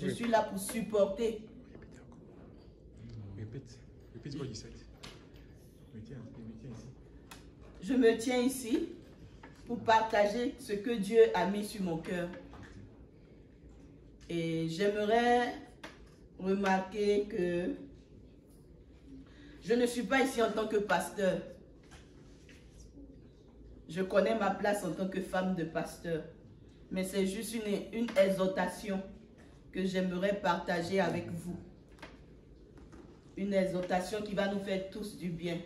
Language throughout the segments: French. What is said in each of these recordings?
Je suis là pour supporter. Répète ce que tu sais. Je me tiens ici pour partager ce que Dieu a mis sur mon cœur. Et j'aimerais remarquer que je ne suis pas ici en tant que pasteur. Je connais ma place en tant que femme de pasteur. Mais c'est juste une exhortation que j'aimerais partager avec vous. Une exhortation qui va nous faire tous du bien.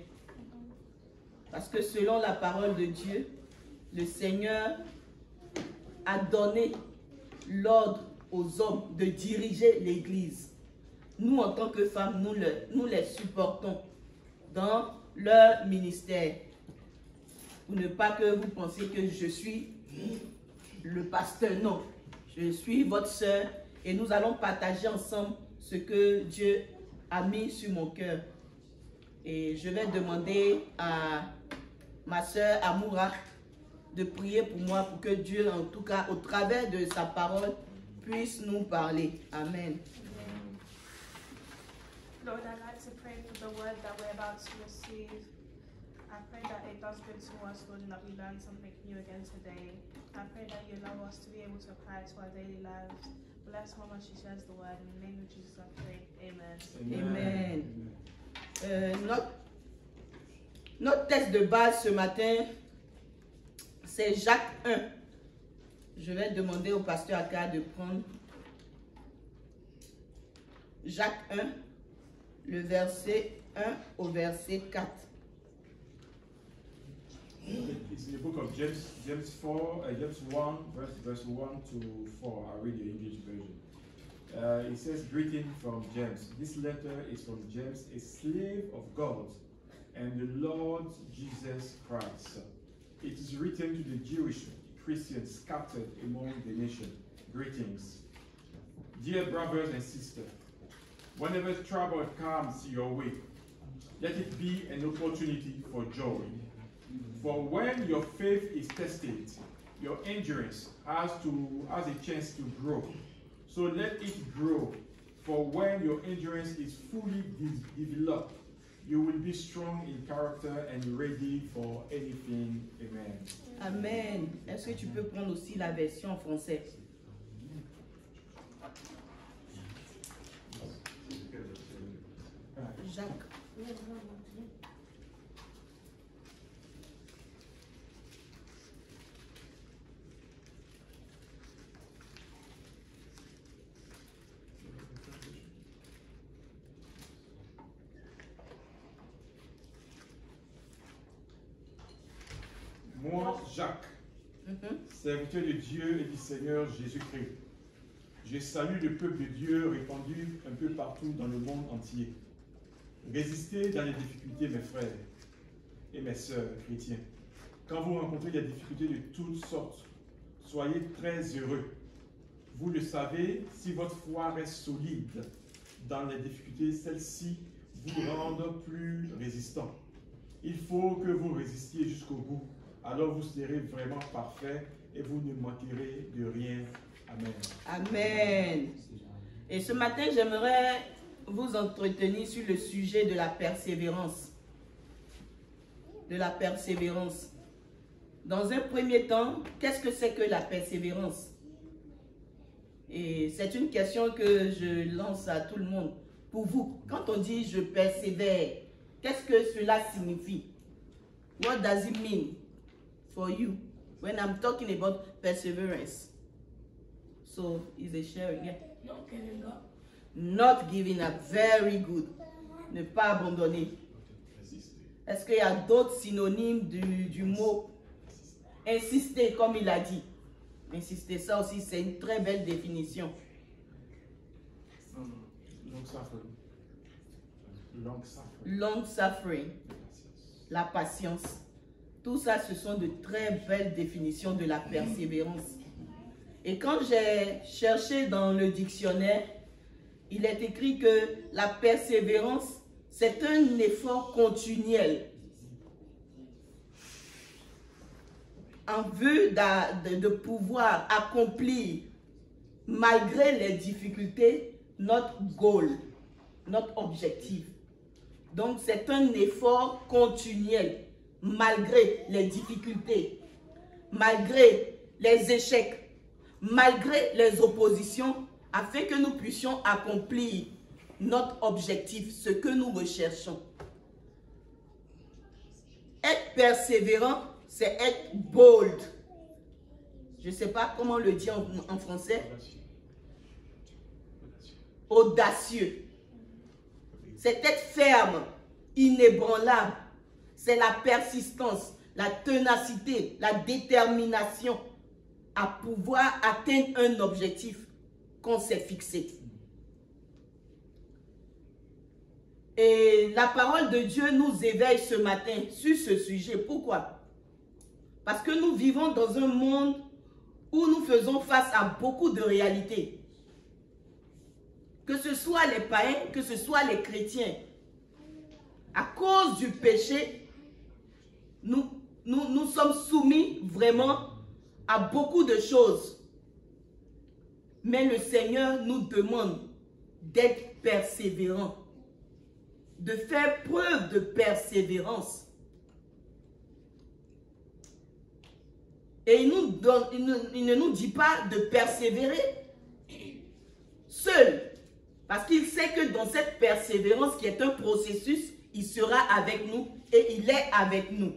Parce que selon la parole de Dieu, le Seigneur a donné l'ordre aux hommes de diriger l'Église. Nous, en tant que femmes, nous les supportons dans leur ministère. Pour ne pas que vous pensiez que je suis le pasteur. Non, je suis votre sœur et nous allons partager ensemble ce que Dieu a mis sur mon cœur. Et je vais demander à ma sœur Amoura de prier pour moi, pour que Dieu, en tout cas, au travers de sa parole, puisse nous parler. Amen. Lord, I'd like to pray for the word that we're about to receive. I pray that it does good to us, Lord, and that we learn something new again today. I pray that you allow us to be able to apply it to our daily lives. Bless Mama, she shares the word. In the name of Jesus, I pray. Amen. Amen. Notre texte de base ce matin, c'est Jacques 1. Je vais demander au pasteur Aka de prendre Jacques 1, le verset 1 au verset 4. It's in the book of James 1, verse 1 to 4. I read the English version. It says, "Greeting from James. This letter is from James, a slave of God and the Lord Jesus Christ. It is written to the Jewish Christians scattered among the nation. Greetings. Dear brothers and sisters, whenever trouble comes your way, let it be an opportunity for joy. For when your faith is tested, your endurance has a chance to grow. So let it grow. For when your endurance is fully developed, you will be strong in character and ready for anything." Amen. Amen. Est-ce que tu peux prendre aussi la version en français? Jacques. Moi, Jacques, serviteur de Dieu et du Seigneur Jésus-Christ, je salue le peuple de Dieu répandu un peu partout dans le monde entier. Résistez dans les difficultés, mes frères et mes sœurs chrétiens. Quand vous rencontrez des difficultés de toutes sortes, soyez très heureux. Vous le savez, si votre foi reste solide dans les difficultés, celles-ci vous rendent plus résistants. Il faut que vous résistiez jusqu'au bout. Alors vous serez vraiment parfait et vous ne manquerez de rien. Amen. Amen. Et ce matin, j'aimerais vous entretenir sur le sujet de la persévérance. De la persévérance. Dans un premier temps, qu'est-ce que c'est que la persévérance? Et c'est une question que je lance à tout le monde. Pour vous, quand on dit je persévère, qu'est-ce que cela signifie? What does it mean for you when I'm talking about perseverance? So, is a sharing, yeah? Not giving up. Not giving up, very good. Ne pas abandonner. Est-ce qu'il y a d'autres synonymes du mot insister, comme il a dit? Insister, ça aussi, c'est une très belle définition. Long suffering. Long suffering. Long suffering. La patience. Tout ça, ce sont de très belles définitions de la persévérance. Et quand j'ai cherché dans le dictionnaire, il est écrit que la persévérance, c'est un effort continuel en vue de pouvoir accomplir malgré les difficultés, notre goal, notre objectif. Donc, c'est un effort continuel, malgré les difficultés, malgré les échecs, malgré les oppositions, afin que nous puissions accomplir notre objectif, ce que nous recherchons. Être persévérant, c'est être bold. Je ne sais pas comment le dire en français. Audacieux. C'est être ferme, inébranlable. C'est la persistance, la ténacité, la détermination à pouvoir atteindre un objectif qu'on s'est fixé. Et la parole de Dieu nous éveille ce matin sur ce sujet. Pourquoi? Parce que nous vivons dans un monde où nous faisons face à beaucoup de réalités. Que ce soit les païens, que ce soit les chrétiens. À cause du péché, nous sommes soumis vraiment à beaucoup de choses. Mais le Seigneur nous demande d'être persévérants, de faire preuve de persévérance. Et il ne nous dit pas de persévérer seul. Parce qu'il sait que dans cette persévérance qui est un processus, il sera avec nous et il est avec nous.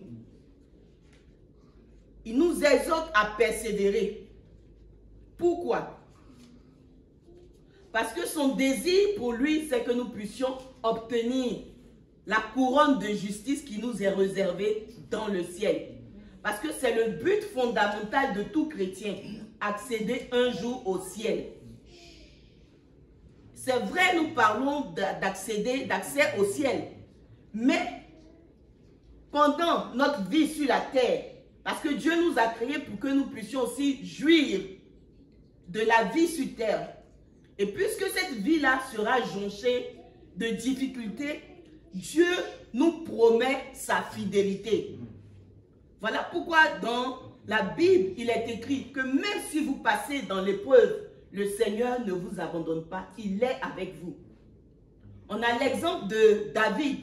Il nous exhorte à persévérer. Pourquoi? Parce que son désir pour lui, c'est que nous puissions obtenir la couronne de justice qui nous est réservée dans le ciel. Parce que c'est le but fondamental de tout chrétien, accéder un jour au ciel. C'est vrai, nous parlons d'accès au ciel. Mais pendant notre vie sur la terre, parce que Dieu nous a créés pour que nous puissions aussi jouir de la vie sur terre. Et puisque cette vie-là sera jonchée de difficultés, Dieu nous promet sa fidélité. Voilà pourquoi dans la Bible, il est écrit que même si vous passez dans l'épreuve, le Seigneur ne vous abandonne pas, il est avec vous. On a l'exemple de David,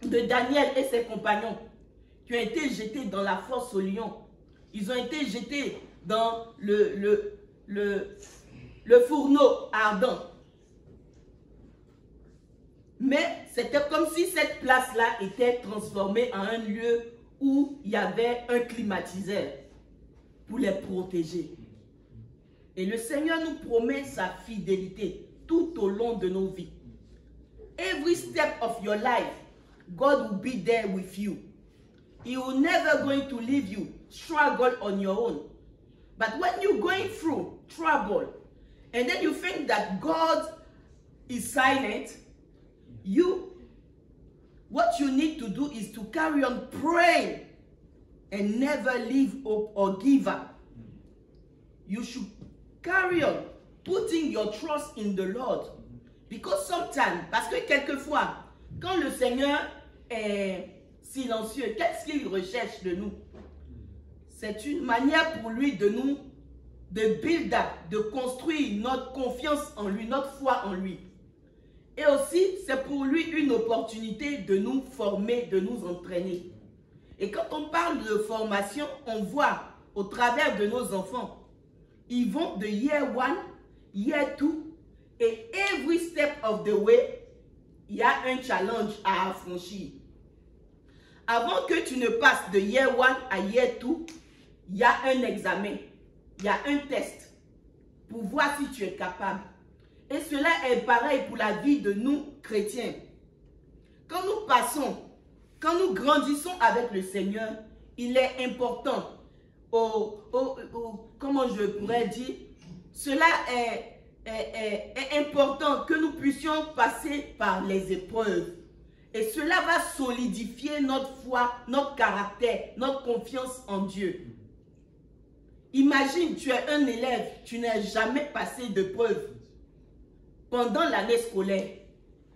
de Daniel et ses compagnons qui ont été jetés dans la fosse aux lions. Ils ont été jetés dans le fourneau ardent. Mais c'était comme si cette place-là était transformée en un lieu où il y avait un climatiseur pour les protéger. Et le Seigneur nous promet sa fidélité tout au long de nos vies. Every step of your life, God will be there with you. He will never going to leave you, struggle on your own. But when you're going through trouble, and then you think that God is silent, what you need to do is to carry on praying and never leave hope or give up. You should carry on putting your trust in the Lord. Because sometimes, parce que quelquefois, quand le Seigneur est silencieux, qu'est-ce qu'il recherche de nous? C'est une manière pour lui de build up, de construire notre confiance en lui, notre foi en lui. Et aussi, c'est pour lui une opportunité de nous former, de nous entraîner. Et quand on parle de formation, on voit au travers de nos enfants, ils vont de year 1, year 2, et every step of the way, il y a un challenge à affranchir. Avant que tu ne passes de year 1 à year 2, il y a un examen, il y a un test pour voir si tu es capable. Et cela est pareil pour la vie de nous chrétiens. Quand nous passons, quand nous grandissons avec le Seigneur, il est important, comment je pourrais dire, cela est important que nous puissions passer par les épreuves. Et cela va solidifier notre foi, notre caractère, notre confiance en Dieu. Imagine, tu es un élève, tu n'as jamais passé d'épreuve pendant l'année scolaire.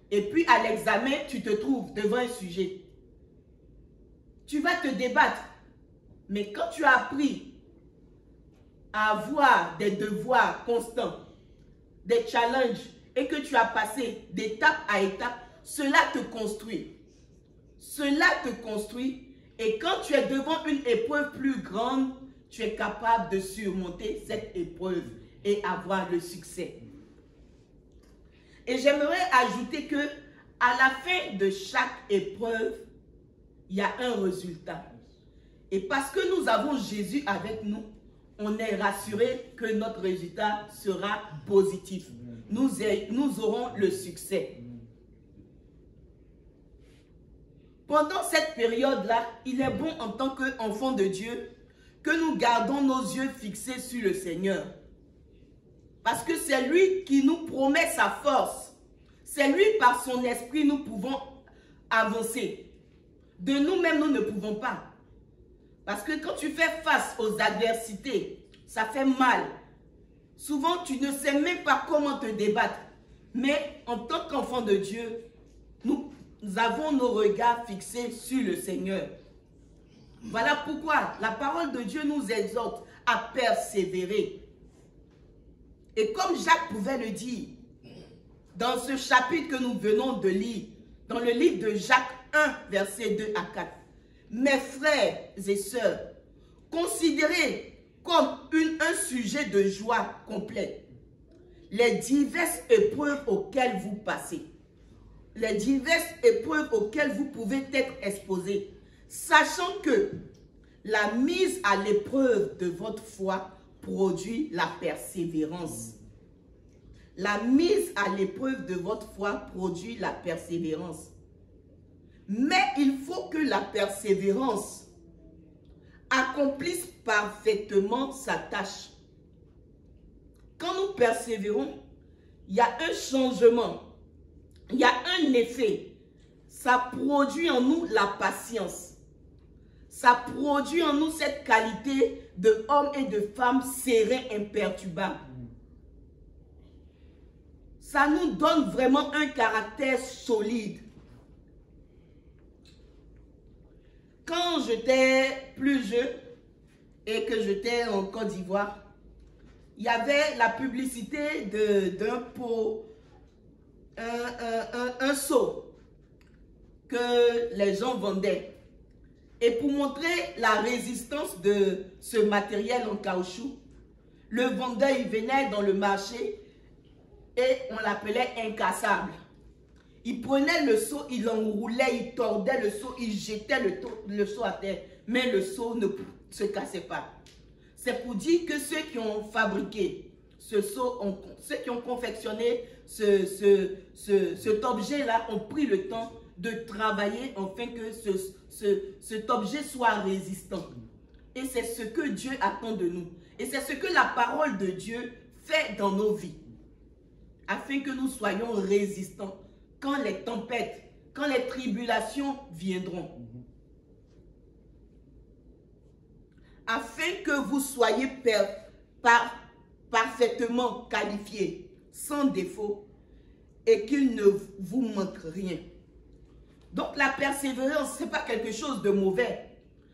Et puis à l'examen, tu te trouves devant un sujet. Tu vas te débattre. Mais quand tu as appris à avoir des devoirs constants, des challenges, et que tu as passé d'étape à étape, cela te construit. Cela te construit. Et quand tu es devant une épreuve plus grande, tu es capable de surmonter cette épreuve et avoir le succès. Et j'aimerais ajouter que à la fin de chaque épreuve, il y a un résultat. Et parce que nous avons Jésus avec nous, on est rassuré que notre résultat sera positif. Nous aurons le succès. Pendant cette période-là, il est bon en tant qu'enfant de Dieu que nous gardons nos yeux fixés sur le Seigneur. Parce que c'est lui qui nous promet sa force. C'est lui, par son esprit, nous pouvons avancer. De nous-mêmes, nous ne pouvons pas. Parce que quand tu fais face aux adversités, ça fait mal. Souvent, tu ne sais même pas comment te débattre. Mais en tant qu'enfant de Dieu, nous avons nos regards fixés sur le Seigneur. Voilà pourquoi la parole de Dieu nous exhorte à persévérer. Et comme Jacques pouvait le dire, dans ce chapitre que nous venons de lire, dans le livre de Jacques 1, versets 2 à 4, mes frères et sœurs, considérez comme un sujet de joie complète les diverses épreuves auxquelles vous passez, les diverses épreuves auxquelles vous pouvez être exposés, sachant que la mise à l'épreuve de votre foi produit la persévérance. La mise à l'épreuve de votre foi produit la persévérance. Mais il faut que la persévérance accomplisse parfaitement sa tâche. Quand nous persévérons, il y a un changement, il y a un effet. Ça produit en nous la patience. Ça produit en nous cette qualité de homme et de femme sereins, imperturbables. Ça nous donne vraiment un caractère solide. Quand j'étais plus jeune et que j'étais en Côte d'Ivoire, il y avait la publicité d'un pot, un seau que les gens vendaient. Et pour montrer la résistance de ce matériel en caoutchouc, le vendeur il venait dans le marché et on l'appelait incassable. Il prenait le seau, il l'enroulait, il tordait le seau, il jetait le seau à terre. Mais le seau ne se cassait pas. C'est pour dire que ceux qui ont fabriqué ce seau, ceux qui ont confectionné cet objet-là ont pris le temps de travailler afin que cet objet soit résistant. Et c'est ce que Dieu attend de nous. Et c'est ce que la parole de Dieu fait dans nos vies. Afin que nous soyons résistants quand les tempêtes, quand les tribulations viendront. Afin que vous soyez parfaitement qualifiés, sans défaut, et qu'il ne vous manque rien. Donc la persévérance, ce n'est pas quelque chose de mauvais.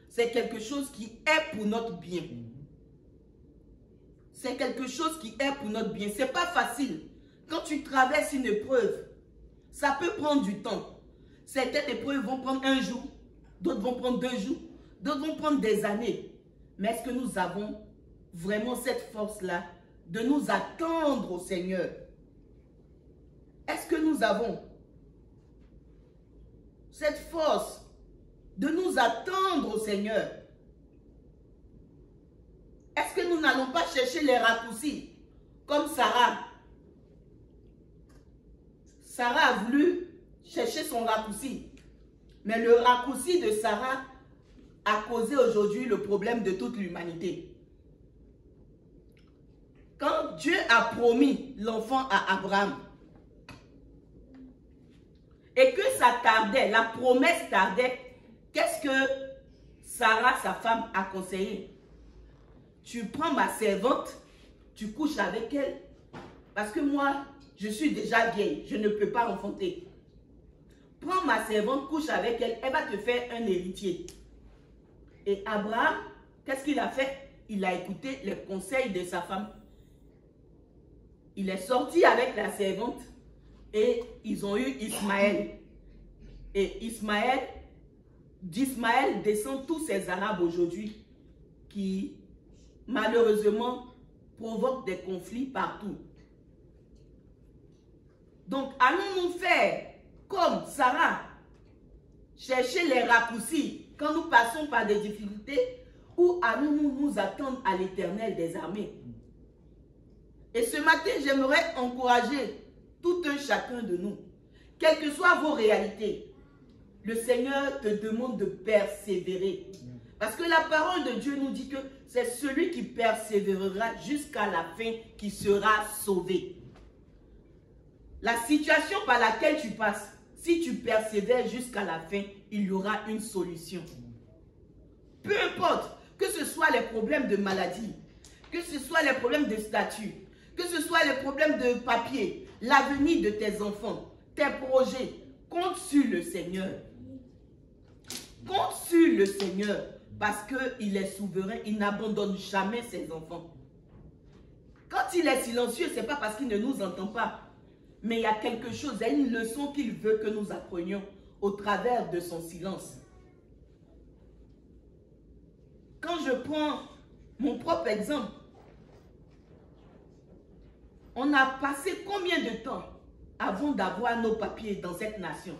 C'est quelque chose qui est pour notre bien. C'est quelque chose qui est pour notre bien. Ce n'est pas facile. Quand tu traverses une épreuve, ça peut prendre du temps. Certaines épreuves vont prendre un jour, d'autres vont prendre 2 jours, d'autres vont prendre des années. Mais est-ce que nous avons vraiment cette force-là de nous attendre au Seigneur? Est-ce que nous avons cette force de nous attendre au Seigneur? Est-ce que nous n'allons pas chercher les raccourcis comme Sarah? Sarah a voulu chercher son raccourci. Mais le raccourci de Sarah a causé aujourd'hui le problème de toute l'humanité. Quand Dieu a promis l'enfant à Abraham, et que ça tardait, la promesse tardait, qu'est-ce que Sarah, sa femme, a conseillé? Tu prends ma servante, tu couches avec elle, parce que moi, je suis déjà vieille, je ne peux pas enfanter. Prends ma servante, couche avec elle, elle va te faire un héritier. Et Abraham, qu'est-ce qu'il a fait? il a écouté les conseils de sa femme. Il est sorti avec la servante et ils ont eu Ismaël. Et d'Ismaël descendent tous ces Arabes aujourd'hui qui malheureusement provoquent des conflits partout. Donc allons-nous faire comme Sarah, chercher les raccourcis quand nous passons par des difficultés, ou allons-nous nous attendre à l'Éternel des armées? Et ce matin, j'aimerais encourager tout un chacun de nous, quelles que soient vos réalités. Le Seigneur te demande de persévérer. Parce que la parole de Dieu nous dit que c'est celui qui persévérera jusqu'à la fin qui sera sauvé. La situation par laquelle tu passes, si tu persévères jusqu'à la fin, il y aura une solution. Peu importe, que ce soit les problèmes de maladie, que ce soit les problèmes de statut, que ce soit les problèmes de papier, l'avenir de tes enfants, tes projets, compte sur le Seigneur. Compte sur le Seigneur parce qu'il est souverain, il n'abandonne jamais ses enfants. Quand il est silencieux, ce n'est pas parce qu'il ne nous entend pas. Mais il y a quelque chose, il y a une leçon qu'il veut que nous apprenions au travers de son silence. Quand je prends mon propre exemple, on a passé combien de temps avant d'avoir nos papiers dans cette nation?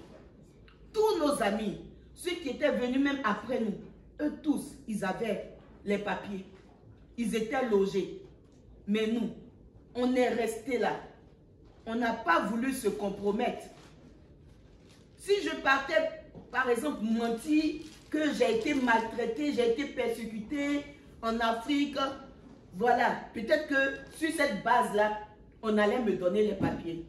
Tous nos amis, ceux qui étaient venus même après nous, eux tous, ils avaient les papiers. Ils étaient logés. Mais nous, on est restés là. On n'a pas voulu se compromettre. Si je partais, par exemple, mentir que j'ai été maltraité, j'ai été persécuté en Afrique, voilà, peut-être que sur cette base-là, on allait me donner les papiers.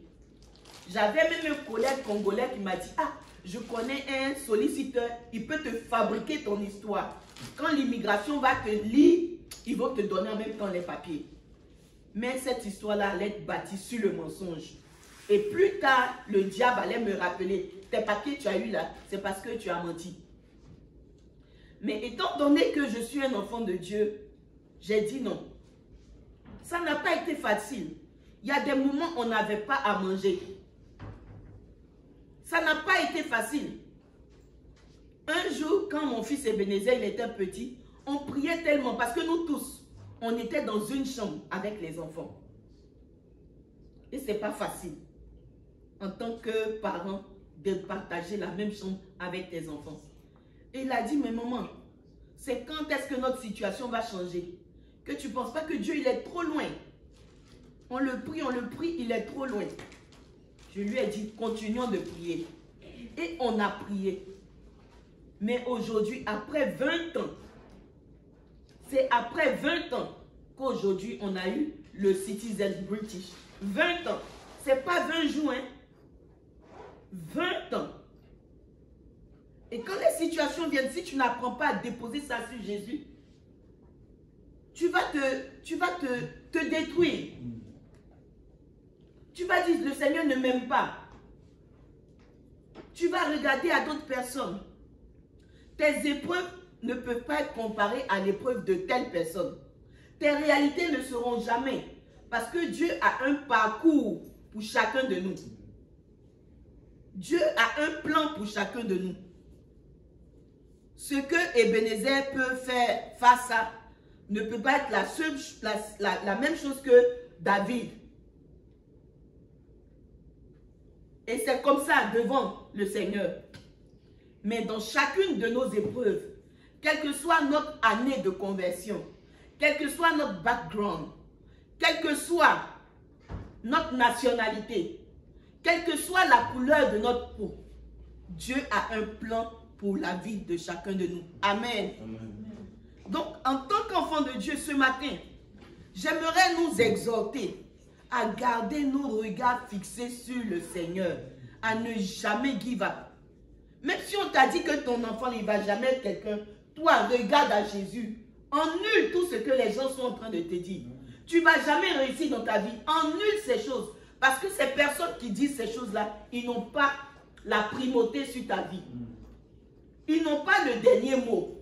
J'avais même un collègue congolais qui m'a dit, ah, je connais un solliciteur, il peut te fabriquer ton histoire. Quand l'immigration va te lire, ils vont te donner en même temps les papiers. Mais cette histoire-là allait être bâtie sur le mensonge. Et plus tard, le diable allait me rappeler, tes papiers tu as eu là, c'est parce que tu as menti. Mais étant donné que je suis un enfant de Dieu, j'ai dit non. Ça n'a pas été facile. Il y a des moments où on n'avait pas à manger. Ça n'a pas été facile. Un jour, quand mon fils Ebenezer, il était petit, on priait tellement parce que nous tous, on était dans une chambre avec les enfants. Et ce n'est pas facile, en tant que parent, de partager la même chambre avec tes enfants. Et il a dit, mais maman, c'est quand est-ce que notre situation va changer? Que tu ne penses pas que Dieu, il est trop loin. On le prie, il est trop loin. Je lui ai dit, continuons de prier. Et on a prié. Mais aujourd'hui, après 20 ans, c'est après 20 ans qu'aujourd'hui, on a eu le Citizen British. 20 ans. C'est pas 20 jours, hein. 20 ans. Et quand les situations viennent, si tu n'apprends pas à déposer ça sur Jésus, tu vas te détruire. Tu vas dire, le Seigneur ne m'aime pas. Tu vas regarder à d'autres personnes. Tes épreuves ne peuvent pas être comparées à l'épreuve de telle personne. Tes réalités ne seront jamais. Parce que Dieu a un parcours pour chacun de nous. Dieu a un plan pour chacun de nous. Ce que Ebenezer peut faire face à ne peut pas être la même chose que David. Et c'est comme ça devant le Seigneur. Mais dans chacune de nos épreuves, quelle que soit notre année de conversion, quel que soit notre background, quelle que soit notre nationalité, quelle que soit la couleur de notre peau, Dieu a un plan pour la vie de chacun de nous. Amen. Amen. Donc, en tant qu'enfant de Dieu ce matin, j'aimerais nous exhorter à garder nos regards fixés sur le Seigneur, à ne jamais give up. Même si on t'a dit que ton enfant il ne va jamais être quelqu'un, toi regarde à Jésus, annule tout ce que les gens sont en train de te dire. Tu ne vas jamais réussir dans ta vie, annule ces choses. Parce que ces personnes qui disent ces choses-là, ils n'ont pas la primauté sur ta vie. Ils n'ont pas le dernier mot.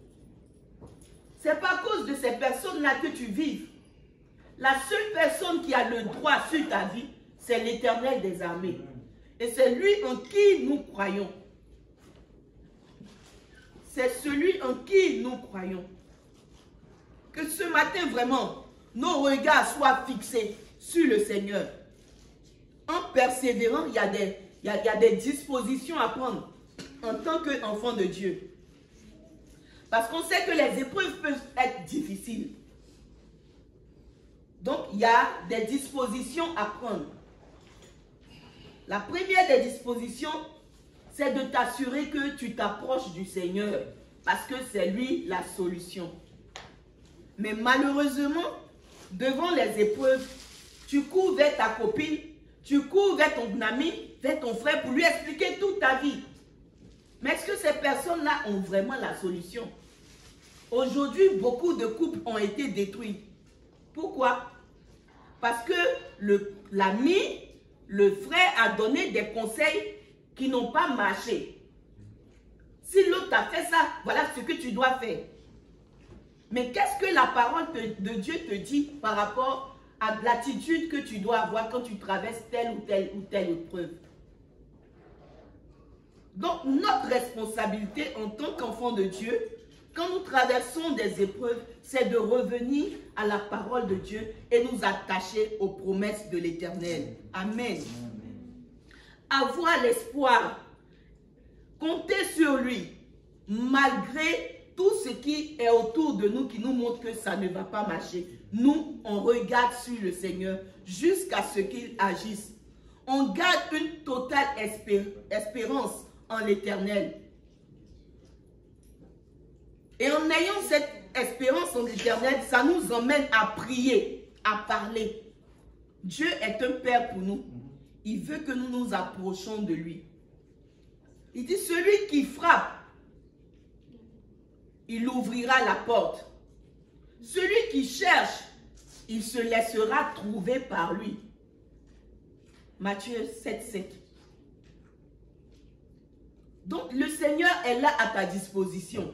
c'est pas à cause de ces personnes-là que tu vives. La seule personne qui a le droit sur ta vie, c'est l'Éternel des armées. Et c'est lui en qui nous croyons. C'est celui en qui nous croyons. Que ce matin, vraiment, nos regards soient fixés sur le Seigneur. En persévérant, il y a des dispositions à prendre en tant qu'enfant de Dieu. Parce qu'on sait que les épreuves peuvent être difficiles. Donc, il y a des dispositions à prendre. La première des dispositions, c'est de t'assurer que tu t'approches du Seigneur. Parce que c'est lui la solution. Mais malheureusement, devant les épreuves, tu cours vers ta copine, tu cours vers ton ami, vers ton frère pour lui expliquer toute ta vie. Mais est-ce que ces personnes-là ont vraiment la solution? Aujourd'hui, beaucoup de couples ont été détruits. Pourquoi? Parce que l'ami, le frère a donné des conseils qui n'ont pas marché. Si l'autre a fait ça, voilà ce que tu dois faire. Mais qu'est-ce que la parole de Dieu te dit par rapport à l'attitude que tu dois avoir quand tu traverses telle ou telle épreuve? Donc, notre responsabilité en tant qu'enfant de Dieu, quand nous traversons des épreuves, c'est de revenir à la parole de Dieu et nous attacher aux promesses de l'Éternel. Amen. Avoir l'espoir, compter sur lui, malgré tout ce qui est autour de nous qui nous montre que ça ne va pas marcher. Nous, on regarde sur le Seigneur jusqu'à ce qu'il agisse. On garde une totale espérance en l'Éternel. Et en ayant cette espérance en l'Éternel, ça nous emmène à prier, à parler. Dieu est un Père pour nous. Il veut que nous nous approchions de lui. Il dit, celui qui frappe, il ouvrira la porte. Celui qui cherche, il se laissera trouver par lui. Matthieu 7, 7. Donc le Seigneur est là à ta disposition.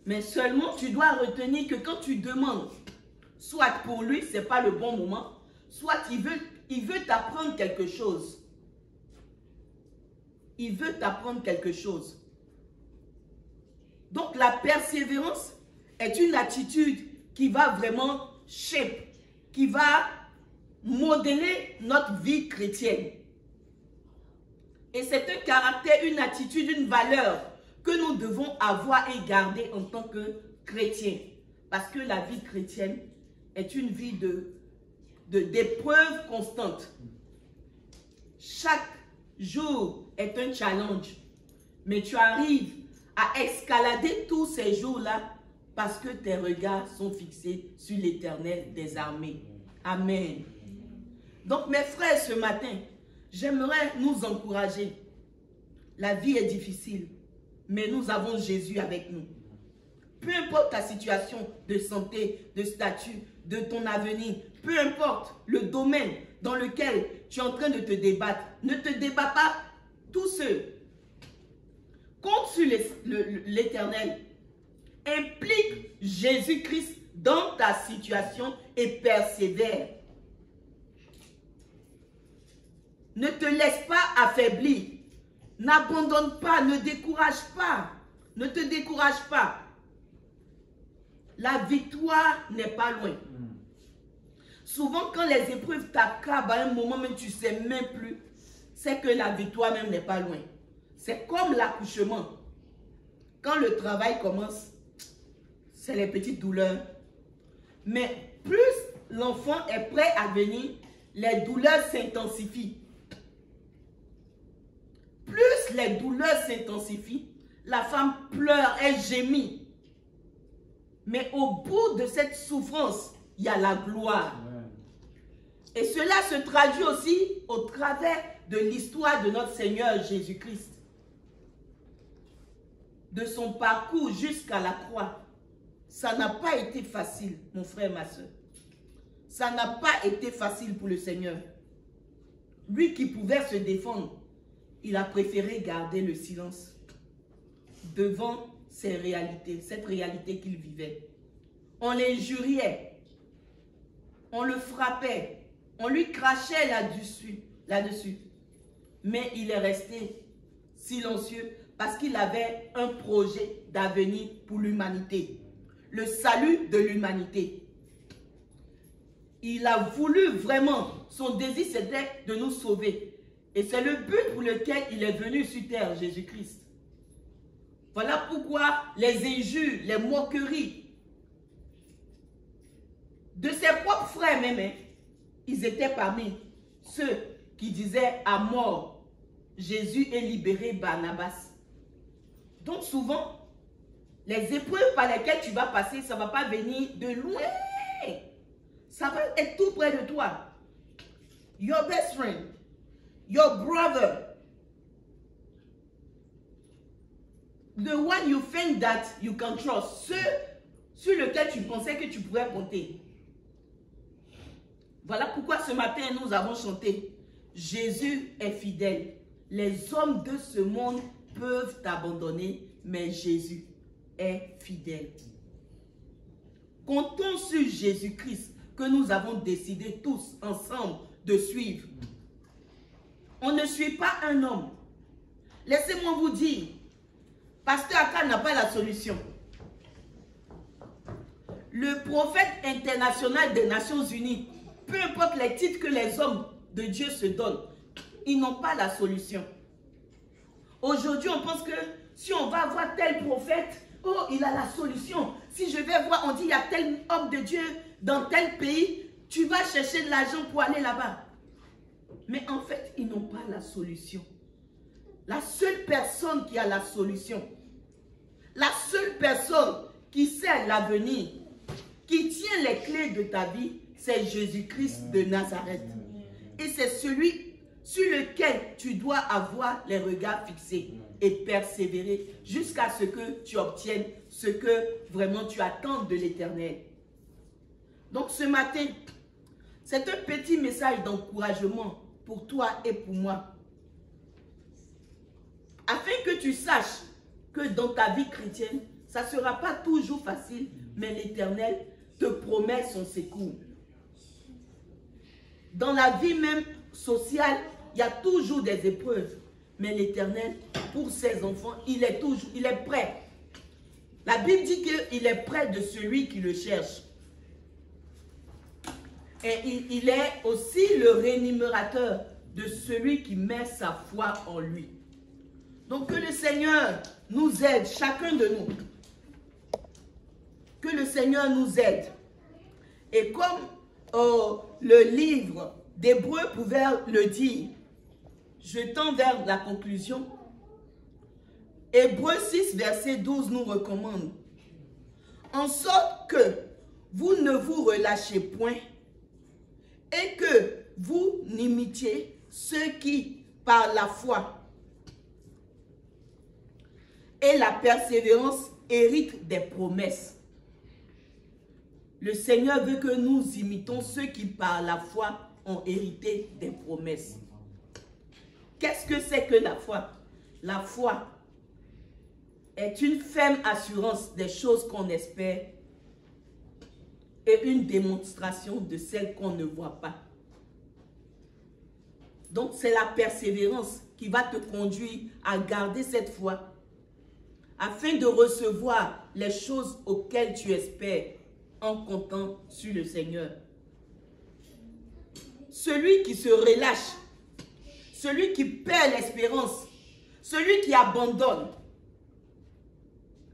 Mais seulement tu dois retenir que quand tu demandes, soit pour lui, ce n'est pas le bon moment, soit il veut t'apprendre quelque chose. Il veut t'apprendre quelque chose. Donc la persévérance est une attitude qui va vraiment shape, qui va modeler notre vie chrétienne. Et c'est un caractère, une attitude, une valeur que nous devons avoir et garder en tant que chrétiens. Parce que la vie chrétienne est une vie d'épreuves constantes. Chaque jour est un challenge. Mais tu arrives à escalader tous ces jours-là parce que tes regards sont fixés sur l'Éternel des armées. Amen. Donc mes frères, ce matin, j'aimerais nous encourager. La vie est difficile, mais nous avons Jésus avec nous. Peu importe ta situation de santé, de statut, de ton avenir, peu importe le domaine dans lequel tu es en train de te débattre, ne te débat pas tout seul. Compte sur l'Éternel. Implique Jésus-Christ dans ta situation et persévère. Ne te laisse pas affaiblir. N'abandonne pas, ne décourage pas. Ne te décourage pas. La victoire n'est pas loin. Souvent, quand les épreuves t'accablent, à un moment même, tu ne sais même plus, c'est que la victoire même n'est pas loin. C'est comme l'accouchement. Quand le travail commence, c'est les petites douleurs. Mais plus l'enfant est prêt à venir, les douleurs s'intensifient. Plus les douleurs s'intensifient, la femme pleure, elle gémit. Mais au bout de cette souffrance, il y a la gloire. Et cela se traduit aussi au travers de l'histoire de notre Seigneur Jésus-Christ. De son parcours jusqu'à la croix. Ça n'a pas été facile, mon frère, ma soeur. Ça n'a pas été facile pour le Seigneur. Lui qui pouvait se défendre, il a préféré garder le silence devant cette réalité qu'il vivait. On l'injuriait, on le frappait, on lui crachait là-dessus. Mais il est resté silencieux parce qu'il avait un projet d'avenir pour l'humanité. Le salut de l'humanité. Il a voulu vraiment, son désir c'était de nous sauver. Et c'est le but pour lequel il est venu sur terre, Jésus-Christ. Voilà pourquoi les injures, les moqueries de ses propres frères même, ils étaient parmi ceux qui disaient à mort, Jésus est libéré, Barnabas. Donc souvent, les épreuves par lesquelles tu vas passer, ça ne va pas venir de loin. Ça va être tout près de toi. Your best friend, your brother, the one you think that you can trust, ceux sur lesquels tu pensais que tu pourrais compter. Voilà pourquoi ce matin nous avons chanté Jésus est fidèle. Les hommes de ce monde peuvent t'abandonner, mais Jésus est fidèle. Comptons sur Jésus-Christ que nous avons décidé tous ensemble de suivre. On ne suit pas un homme. Laissez-moi vous dire, Pasteur Aka n'a pas la solution. Le prophète international des Nations Unies, peu importe les titres que les hommes de Dieu se donnent, ils n'ont pas la solution. Aujourd'hui, on pense que si on va voir tel prophète, oh, il a la solution. Si je vais voir, on dit il y a tel homme de Dieu dans tel pays, tu vas chercher de l'argent pour aller là-bas. Mais en fait, ils n'ont pas la solution. La seule personne qui a la solution, la seule personne qui sait l'avenir, qui tient les clés de ta vie, c'est Jésus-Christ de Nazareth. Et c'est celui sur lequel tu dois avoir les regards fixés et persévérer jusqu'à ce que tu obtiennes ce que vraiment tu attends de l'Éternel. Donc ce matin, c'est un petit message d'encouragement pour toi et pour moi. Afin que tu saches que dans ta vie chrétienne, ça ne sera pas toujours facile, mais l'Éternel te promet son secours. Dans la vie même sociale, il y a toujours des épreuves. Mais l'Éternel, pour ses enfants, il est prêt. La Bible dit qu'il est près de celui qui le cherche. Et il est aussi le rémunérateur de celui qui met sa foi en lui. Donc que le Seigneur nous aide, chacun de nous. Que le Seigneur nous aide. Et comme le livre d'Hébreux pouvait le dire, je tends vers la conclusion. Hébreux 6, verset 12 nous recommande. En sorte que vous ne vous relâchez point et que vous n'imitiez ceux qui, par la foi et la persévérance, héritent des promesses. Le Seigneur veut que nous imitons ceux qui, par la foi, ont hérité des promesses. Qu'est-ce que c'est que la foi? La foi est une ferme assurance des choses qu'on espère et une démonstration de celles qu'on ne voit pas. Donc c'est la persévérance qui va te conduire à garder cette foi afin de recevoir les choses auxquelles tu espères en comptant sur le Seigneur. Celui qui se relâche, celui qui perd l'espérance, celui qui abandonne.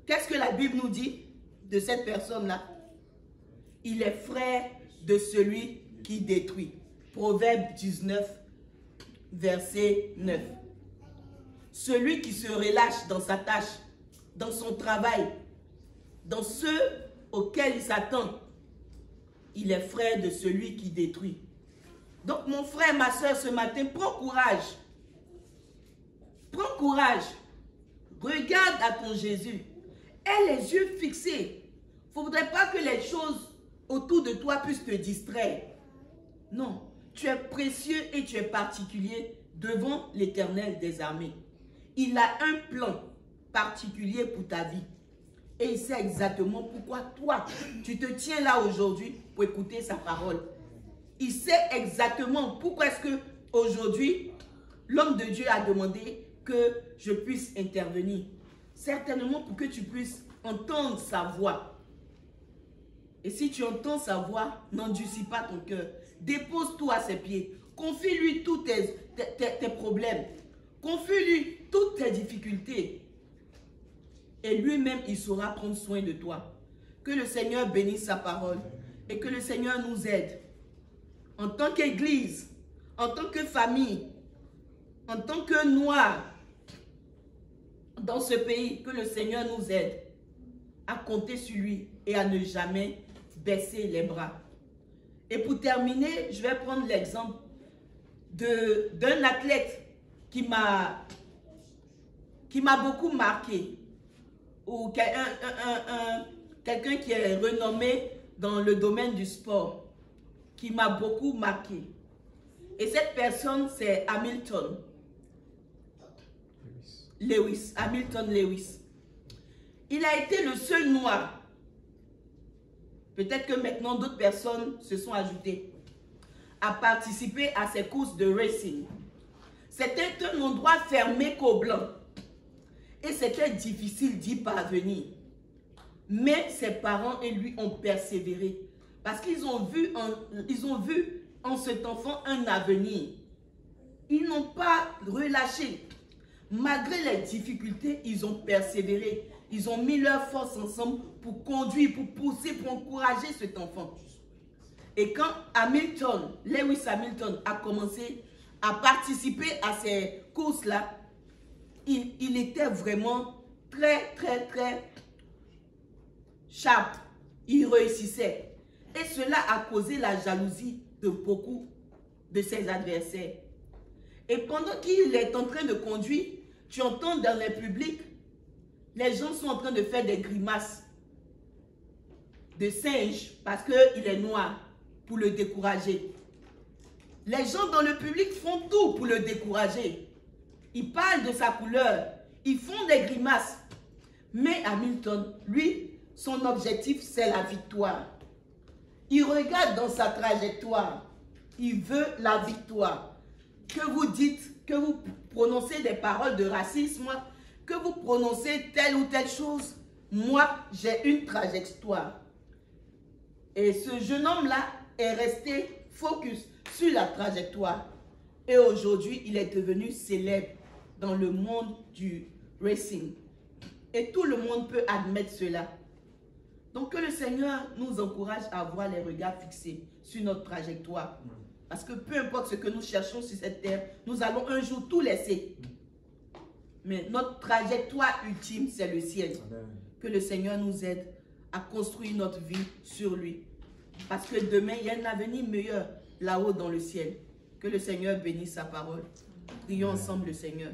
Qu'est-ce que la Bible nous dit de cette personne-là? Il est frère de celui qui détruit. Proverbe 19, verset 9. Celui qui se relâche dans sa tâche, dans son travail, dans ceux auxquels il s'attend, il est frère de celui qui détruit. Donc mon frère, ma soeur, ce matin, prends courage. Prends courage. Regarde à ton Jésus. Aie les yeux fixés. Il ne faudrait pas que les choses autour de toi puissent te distraire. Non, tu es précieux et tu es particulier devant l'Éternel des armées. Il a un plan particulier pour ta vie. Et il sait exactement pourquoi toi, tu te tiens là aujourd'hui pour écouter sa parole. Il sait exactement pourquoi est-ce que aujourd'hui, l'homme de Dieu a demandé que je puisse intervenir. Certainement pour que tu puisses entendre sa voix. Et si tu entends sa voix, n'endurcis pas ton cœur. Dépose tout à ses pieds. Confie-lui tous tes problèmes. Confie-lui toutes tes difficultés. Et lui-même, il saura prendre soin de toi. Que le Seigneur bénisse sa parole. Et que le Seigneur nous aide. En tant qu'Église, en tant que famille, en tant que Noirs, dans ce pays, que le Seigneur nous aide à compter sur lui et à ne jamais baisser les bras. Et pour terminer, je vais prendre l'exemple d'un athlète qui m'a beaucoup marqué, ou quelqu'un qui est renommé dans le domaine du sport, qui m'a beaucoup marqué. Et cette personne, c'est Hamilton Lewis. Il a été le seul noir. Peut-être que maintenant d'autres personnes se sont ajoutées à participer à ces courses de racing. C'était un endroit fermé qu'aux blancs. Et c'était difficile d'y parvenir. Mais ses parents et lui ont persévéré. Parce qu'ils ont vu en cet enfant un avenir. Ils n'ont pas relâché. Malgré les difficultés, ils ont persévéré. Ils ont mis leurs forces ensemble pour conduire, pour pousser, pour encourager cet enfant. Et quand Lewis Hamilton a commencé à participer à ces courses-là, il était vraiment très, très, très sharp. Il réussissait. Et cela a causé la jalousie de beaucoup de ses adversaires. Et pendant qu'il est en train de conduire, tu entends dans les publics, les gens sont en train de faire des grimaces de singe parce qu'il est noir pour le décourager. Les gens dans le public font tout pour le décourager. Ils parlent de sa couleur, ils font des grimaces. Mais Hamilton, lui, son objectif, c'est la victoire. Il regarde dans sa trajectoire. Il veut la victoire. Que vous dites, que vous prononcez des paroles de racisme, que vous prononcez telle ou telle chose, moi, j'ai une trajectoire. Et ce jeune homme-là est resté focus sur la trajectoire. Et aujourd'hui, il est devenu célèbre dans le monde du racing. Et tout le monde peut admettre cela. Donc que le Seigneur nous encourage à avoir les regards fixés sur notre trajectoire. Parce que peu importe ce que nous cherchons sur cette terre, nous allons un jour tout laisser. Mais notre trajectoire ultime, c'est le ciel. Amen. Que le Seigneur nous aide à construire notre vie sur lui. Parce que demain, il y a un avenir meilleur là-haut dans le ciel. Que le Seigneur bénisse sa parole. Prions ensemble le Seigneur.